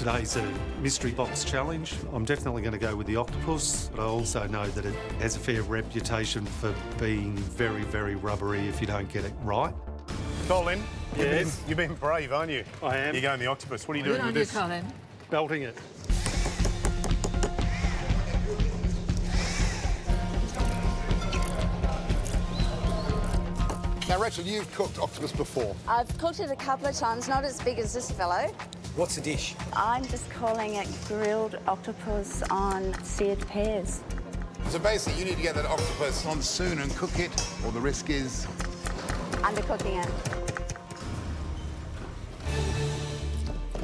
Today's a mystery box challenge. I'm definitely going to go with the octopus, but I also know that it has a fair reputation for being very, very rubbery if you don't get it right. Colin, Yes? you've been brave, aren't you? I am. You're going the octopus. What are you doing with this? Colin. Belting it. Now, Rachel, you've cooked octopus before. I've cooked it a couple of times, not as big as this fellow. What's the dish? I'm just calling it grilled octopus on seared pears. So basically, you need to get that octopus on soon and cook it, or the risk is... Undercooking it.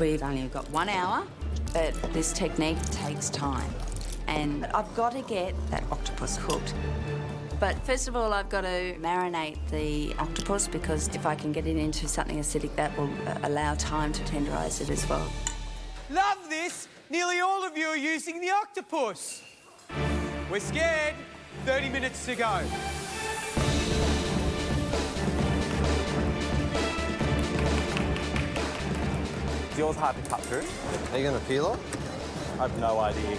We've only got 1 hour, but this technique takes time. And I've got to get that octopus cooked. But first of all, I've got to marinate the octopus because if I can get it into something acidic, that will allow time to tenderise it as well. Love this! Nearly all of you are using the octopus. We're scared. 30 minutes to go. Is yours hard to cut through? Are you going to peel it? I have no idea.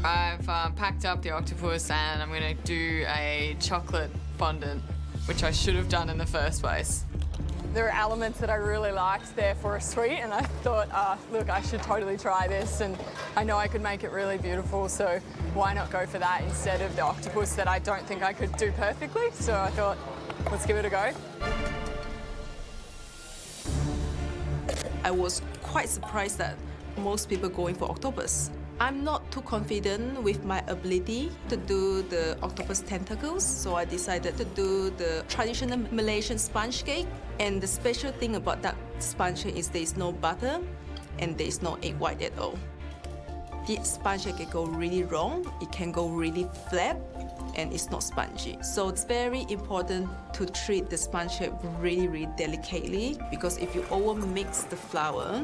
I've packed up the octopus and I'm going to do a chocolate fondant, which I should have done in the first place. There are elements that I really liked there for a sweet, and I thought, look, I should totally try this, and I know I could make it really beautiful, so why not go for that instead of the octopus that I don't think I could do perfectly? So I thought, let's give it a go. I was quite surprised that most people going for octopus. I'm not too confident with my ability to do the octopus tentacles, so I decided to do the traditional Malaysian sponge cake. And the special thing about that sponge cake is there's no butter and there's no egg white at all. The sponge cake can go really wrong, it can go really flat, and it's not spongy. So it's very important to treat the sponge cake really, really delicately, because if you over mix the flour,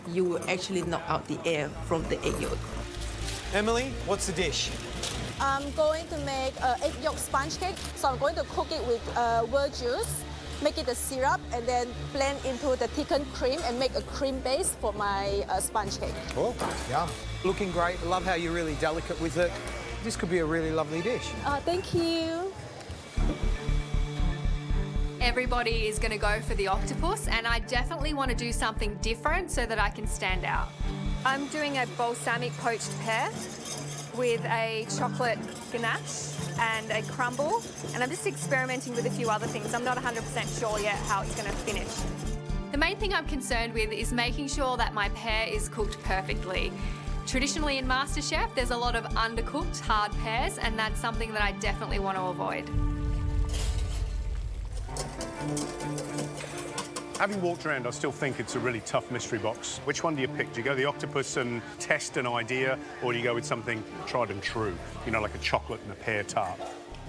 you will actually knock out the air from the egg yolk. Emily, what's the dish? I'm going to make an egg yolk sponge cake. So I'm going to cook it with wort juice, make it a syrup, and then blend into the thickened cream and make a cream base for my sponge cake. Oh, yeah. Looking great. Love how you're really delicate with it. This could be a really lovely dish. Thank you. Everybody is going to go for the octopus, and I definitely want to do something different so that I can stand out. I'm doing a balsamic poached pear with a chocolate ganache and a crumble, and I'm just experimenting with a few other things. I'm not 100% sure yet how it's going to finish. The main thing I'm concerned with is making sure that my pear is cooked perfectly. Traditionally in MasterChef, there's a lot of undercooked hard pears, and that's something that I definitely want to avoid. Having walked around, I still think it's a really tough mystery box. Which one do you pick? Do you go the octopus and test an idea, or do you go with something tried and true? You know, like a chocolate and a pear tart.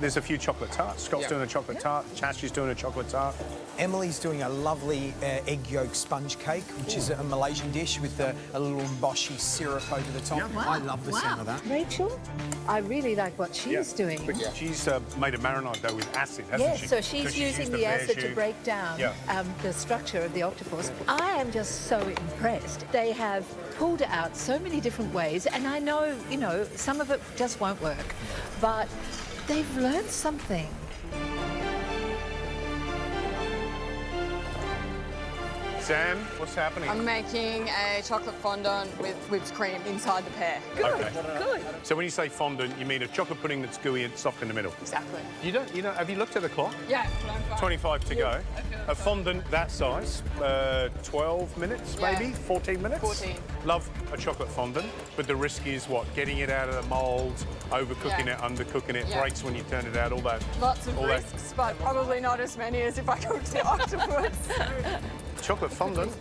There's a few chocolate tarts. Scott's doing a chocolate tart. Chashi's doing a chocolate tart. Emily's doing a lovely egg yolk sponge cake, which is a Malaysian dish with a little boshy syrup over the top. Yeah. I love the sound of that. Rachel, I really like what she's doing. But she's made a marinade, though, with acid, hasn't she? Yes, so she's 'Cause using used the pear acid to shoot. break down the structure of the octopus. I am just so impressed. They have pulled it out so many different ways, and I know, you know, some of it just won't work, but they've learned something. Sam, what's happening? I'm making a chocolate fondant with whipped cream inside the pear. Okay. Good. So when you say fondant, you mean a chocolate pudding that's gooey and soft in the middle? Exactly. You don't, have you looked at the clock? Yeah, but I'm fine. 25 to go. A fondant that size, 12 minutes maybe, 14 minutes? 14. Love a chocolate fondant, but the risk is what? Getting it out of the mould, overcooking it, undercooking it, breaks when you turn it out, all that. Lots of risks, but probably not as many as if I cooked the octopus. Chocolate fondant,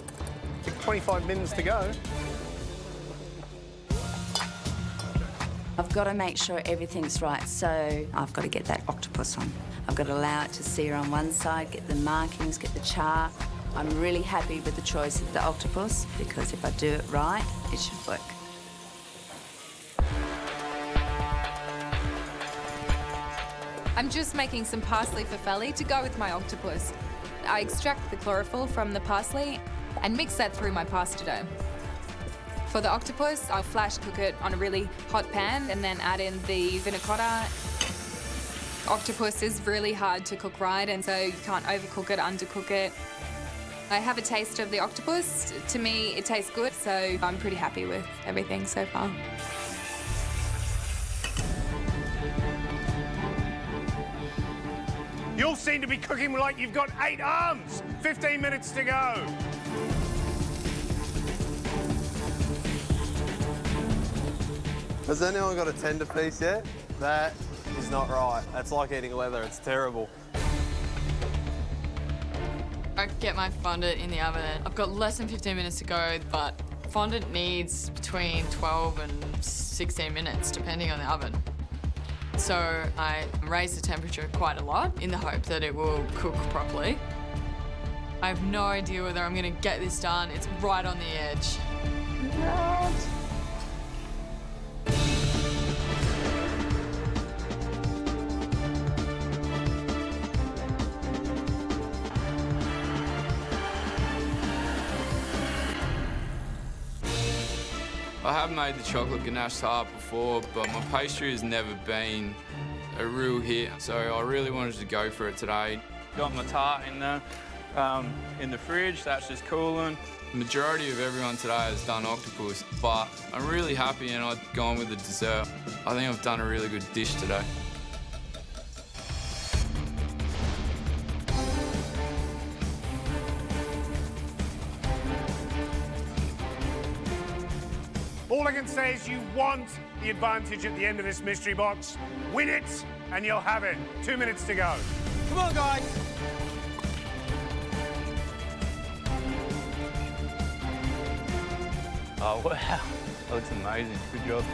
25 minutes to go. I've got to make sure everything's right, so I've got to get that octopus on. I've got to allow it to sear on one side, get the markings, get the char. I'm really happy with the choice of the octopus because if I do it right, it should work. I'm just making some parsley farfalle to go with my octopus. I extract the chlorophyll from the parsley and mix that through my pasta dough. For the octopus, I'll flash cook it on a really hot pan and then add in the vinno cotto. Octopus is really hard to cook right, and so you can't overcook it, undercook it. I have a taste of the octopus. To me, it tastes good, so I'm pretty happy with everything so far. You all seem to be cooking like you've got 8 arms. 15 minutes to go. Has anyone got a tender piece yet? That is not right. That's like eating leather. It's terrible. I get my fondant in the oven. I've got less than 15 minutes to go, but fondant needs between 12 and 16 minutes, depending on the oven. So I raise the temperature quite a lot in the hope that it will cook properly. I have no idea whether I'm going to get this done. It's right on the edge. I have made the chocolate ganache tart before, but my pastry has never been a real hit, so I really wanted to go for it today. Got my tart in the fridge, that's just cooling. The majority of everyone today has done octopus, but I'm really happy and I've gone with the dessert. I think I've done a really good dish today. All I can say is you want the advantage at the end of this mystery box. Win it, and you'll have it. 2 minutes to go. Come on, guys. Oh, wow. That looks amazing. Good job.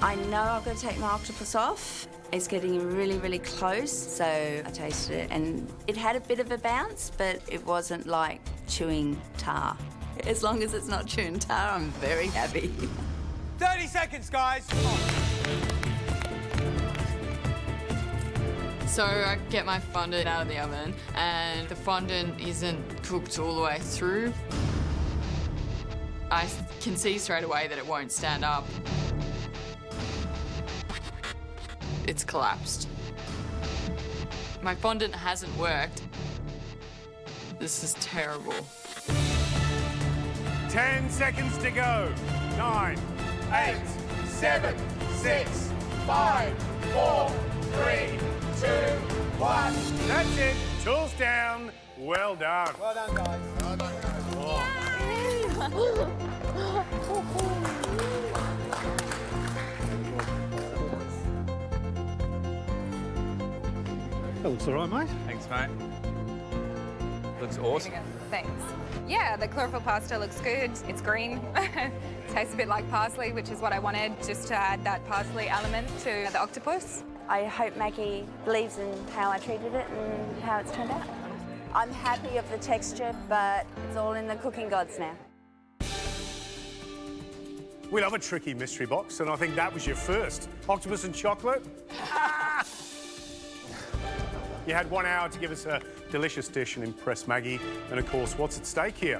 I know I've got to take my octopus off. It's getting really, really close, so I tasted it and it had a bit of a bounce, but it wasn't like chewing tar. As long as it's not chewing tar, I'm very happy. 30 seconds, guys. So I get my fondant out of the oven and the fondant isn't cooked all the way through. I can see straight away that it won't stand up. It's collapsed. My fondant hasn't worked. This is terrible. 10 seconds to go. 9, 8, 7, 6, 5, 4, 3, 2, 1. That's it. Tools down. Well done. Well done, guys. Well done, guys. That looks all right, mate. Thanks, mate. Looks awesome. Thanks. Yeah, the chlorophyll pasta looks good. It's green. Tastes a bit like parsley, which is what I wanted, just to add that parsley element to the octopus. I hope Maggie believes in how I treated it and how it's turned out. I'm happy of the texture, but it's all in the cooking gods now. We love a tricky mystery box, and I think that was your first. Octopus and chocolate. You had 1 hour to give us a delicious dish and impress Maggie. And of course, what's at stake here?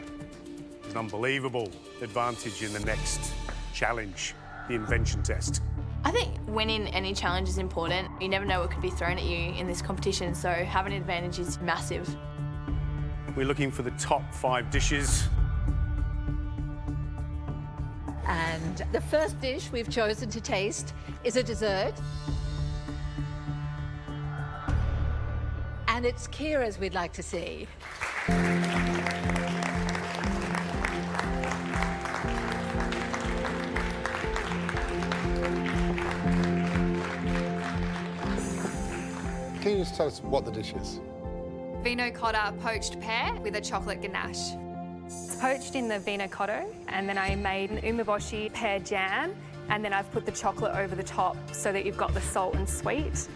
An unbelievable advantage in the next challenge, the invention test. I think winning any challenge is important. You never know what could be thrown at you in this competition, so having an advantage is massive. We're looking for the top 5 dishes. And the first dish we've chosen to taste is a dessert. And it's Kira's we'd like to see. Can you just tell us what the dish is? Vinno cotto poached pear with a chocolate ganache. It's poached in the vinno cotto, and then I made an umeboshi pear jam, and then I've put the chocolate over the top so that you've got the salt and sweet,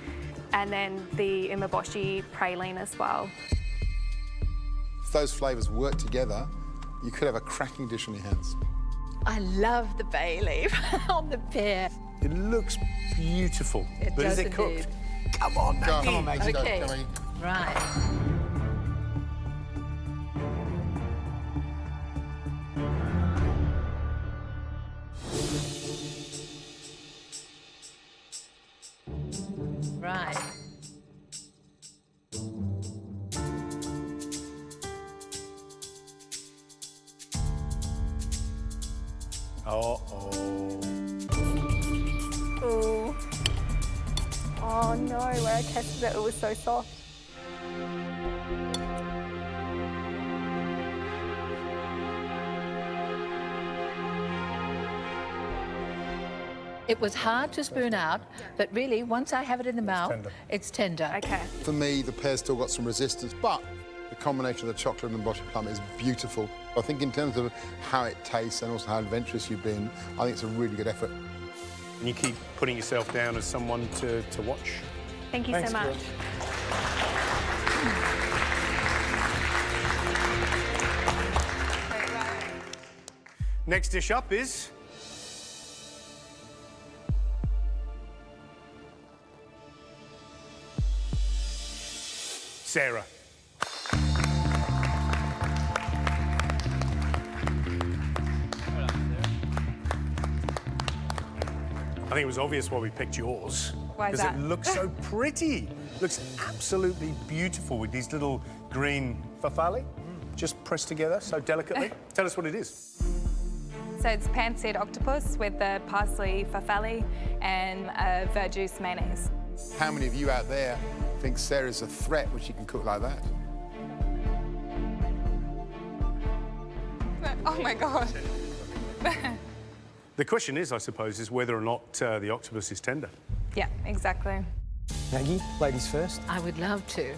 and then the umeboshi praline as well. If those flavours work together, you could have a cracking dish on your hands. I love the bay leaf on the pear. It looks beautiful. It but does is it cooked? indeed. Come on, Maggie. Come on, Maggie. Go, Okay. go, Maggie. Right. Right. Uh-oh. Ooh. Oh no, where I tested it, it was so soft. It was hard to spoon out, but really, once I have it in the mouth, it's tender. Okay. For me, the pear's still got some resistance, but the combination of the chocolate and the boshy plum is beautiful. I think in terms of how it tastes and also how adventurous you've been, I think it's a really good effort. And you keep putting yourself down as someone to watch. Thank you Thanks, so much. Kira. Next dish up is... Sarah. I think it was obvious why we picked yours. Why is Because it that? looks so pretty. Looks absolutely beautiful with these little green farfalle just pressed together so delicately. Tell us what it is. So it's pan-seared octopus with the parsley farfalle and verjuice mayonnaise. How many of you out there think Sarah's a threat when she can cook like that? Oh my God. The question is, I suppose, is whether or not the octopus is tender. Yeah, exactly. Maggie, ladies first. I would love to.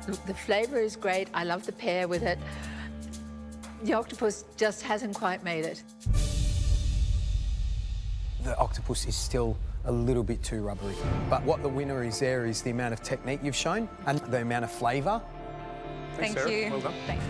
Look, the flavour is great. I love the pear with it. The octopus just hasn't quite made it. The octopus is still a little bit too rubbery. But what the winner is there is the amount of technique you've shown and the amount of flavour. Thank Sarah. you. Well done. Thanks.